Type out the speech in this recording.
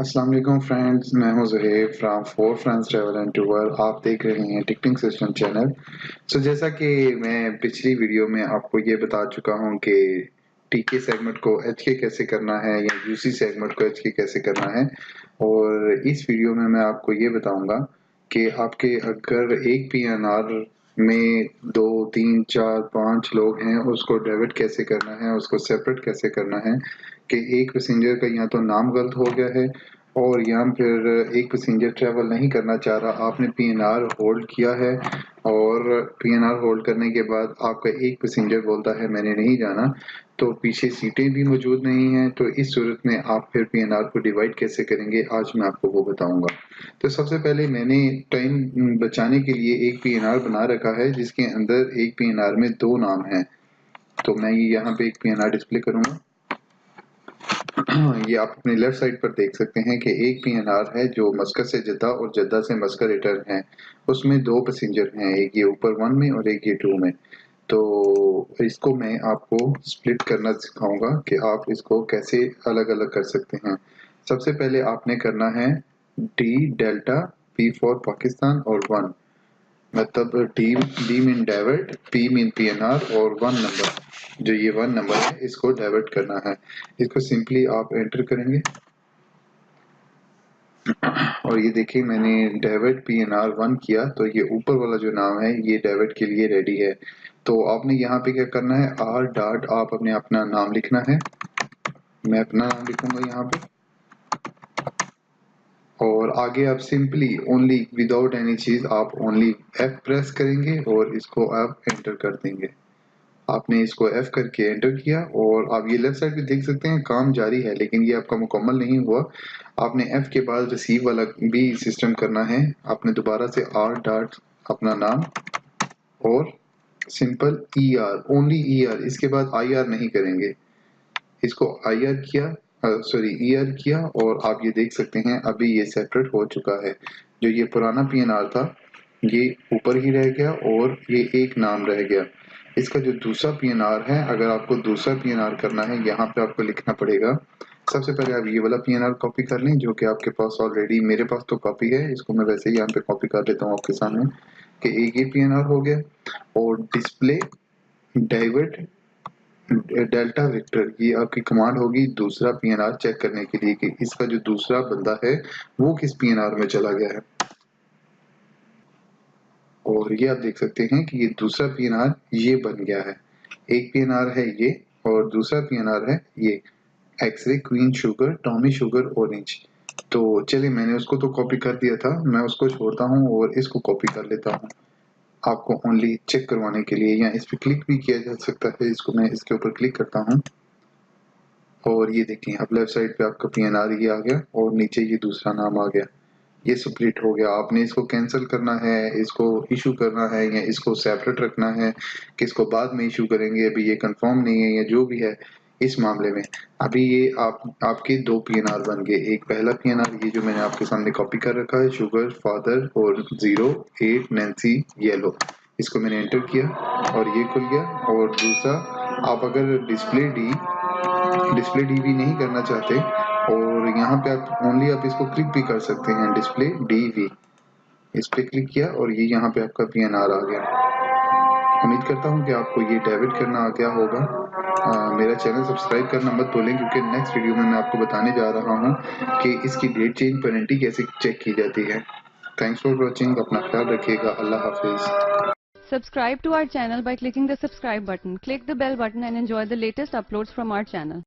अस्सलाम वालेकुम फ्रेंड्स, मैं हूं Zuhaib from four friends travel and tour. आप देख रहे हैं टिकटिंग सिस्टम चैनल। जैसा कि मैं पिछली वीडियो में आपको ये बता चुका हूं कि टीके सेगमेंट को एचके कैसे करना है या यूसी सेगमेंट को एचके कैसे करना है, और इस वीडियो में मैं आपको ये बताऊंगा कि आपके अगर एक पीएनआर में 2, 3, 4, 5 लोग हैं, उसको डेबिट कैसे करना है, उसको सेपरेट कैसे करना है कि एक पैसेंजर का या तो नाम गलत हो गया है और या फिर एक पैसेंजर ट्रैवल नहीं करना चाह रहा, आपने पीएनआर होल्ड किया है और पीएनआर होल्ड करने के बाद आपका एक पैसेंजर बोलता है मैंने नहीं जाना, तो पीछे सीटें भी मौजूद नहीं हैं, तो इस सूरत में आप फिर पीएनआर को डिवाइड कैसे करेंगे, आज मैं आपको वो बताऊंगा। तो सबसे पहले मैंने टाइम बचाने के लिए एक पीएनआर बना रखा है जिसके अंदर एक पीएनआर में 2 नाम हैं। तो मैं ये यहाँ पे एक पीएनआर डिस्प्ले करूंगा। ये आप अपने लेफ्ट साइड पर देख सकते हैं कि एक पीएनआर है जो मस्कत से जद्दा और जद्दा से मस्कत रिटर्न है। उसमें 2 पैसेंजर हैं, एक ये ऊपर 1 में और एक ये 2 में। तो इसको मैं आपको स्प्लिट करना सिखाऊंगा कि आप इसको कैसे अलग अलग कर सकते हैं। सबसे पहले आपने करना है D delta, P for Pakistan और 1, मतलब D mean David, P mean PNR और 1 नंबर, जो ये 1 नंबर है इसको डेबिट करना है। इसको सिंपली आप एंटर करेंगे और ये देखिए मैंने डेबिट पीएनआर 1 किया, तो ये ऊपर वाला जो नाम है ये डेबिट के लिए रेडी है। तो आपने यहाँ पे क्या करना है, आर डॉट आप अपने अपना नाम लिखना है। मैं अपना नाम लिखूंगा यहाँ पे और आगे आप सिंपली ओनली विदाउट एनी चीज आप ओनली एफ प्रेस करेंगे और इसको आप एंटर कर देंगे। आपने इसको एफ करके एंटर किया और आप ये लेफ्ट साइड पे देख सकते हैं काम जारी है, लेकिन ये आपका मुकम्मल नहीं हुआ। आपने एफ के बाद रिसीव वाला भी सिस्टम करना है। आपने दोबारा से आर डॉट अपना नाम और simple E R, only E R, इसके बाद आई आर नहीं करेंगे। इसको आई आर किया, सॉरी ई आर किया और आप ये देख सकते हैं अभी ये सेपरेट हो चुका है। जो ये पुराना पीएनआर था ये ऊपर ही रह गया और ये एक नाम रह गया। इसका जो दूसरा पीएनआर है, अगर आपको दूसरा पीएनआर करना है यहाँ पे आपको लिखना पड़ेगा। सबसे पहले आप ये वाला पीएनआर कॉपी कर लें जो कि आपके पास ऑलरेडी, मेरे पास तो कॉपी है, इसको मैं वैसे ही यहाँ पे कॉपी कर लेता हूँ आपके सामने कि एक ये पीएनआर हो गया। और डिस्प्ले डाइवर्ट डेल्टा विक्टर, ये आपकी कमांड होगी दूसरा पीएनआर चेक करने के लिए कि इसका जो दूसरा बंदा है वो किस पीएनआर में चला गया है। और ये आप देख सकते हैं कि ये दूसरा पीएनआर ये बन गया है। एक पीएनआर है ये और दूसरा पीएनआर है ये, X-ray queen sugar tommy sugar orange. तो चलिए मैंने उसको तो कॉपी कर दिया था, मैं उसको छोड़ता हूँ और इसको कॉपी कर लेता हूँ आपको ओनली चेक करवाने के लिए। या इस पर क्लिक भी किया जा सकता है, इसको मैं इसके ऊपर क्लिक करता हूँ और ये देखिए अब लेफ्ट साइड पे आपका पीएनआर ये आ गया और नीचे ये दूसरा नाम आ गया। ये स्प्लिट हो गया। आपने इसको कैंसिल करना है, इसको इशू करना है या इसको सेपरेट रखना है कि इसको बाद में इशू करेंगे, अभी ये कंफर्म नहीं है या जो भी है इस मामले में। अभी ये आपके 2 पीएनआर बन गए। एक पहला पीएनआर ये जो मैंने आपके सामने कॉपी कर रखा है, शुगर फादर और 08 नैन्सी येलो, इसको मैंने एंटर किया और ये खुल गया। और दूसरा आप अगर डिस्प्ले डी भी नहीं करना चाहते और यहाँ पे आप ओनली आप इसको क्लिक भी कर सकते हैं, डिस्प्ले डीवी, इस पे क्लिक किया और ये यहाँ पे आपका पीएनआर आ गया। उम्मीद करता हूँ कि आपको ये डेबिट करना आ गया होगा। मेरा चैनल सब्सक्राइब करना मत भूलें क्योंकि नेक्स्ट वीडियो में मैं आपको बताने जा रहा हूँ कि इसकी डेट चेंज पेनल्टी कैसे चेक की जाती है। थैंक्स फॉर वॉचिंग, अपना ख्याल रखिएगा, अल्लाह हाफिज। Subscribe to our channel by clicking the subscribe button. Click the bell button and enjoy the latest uploads from our channel.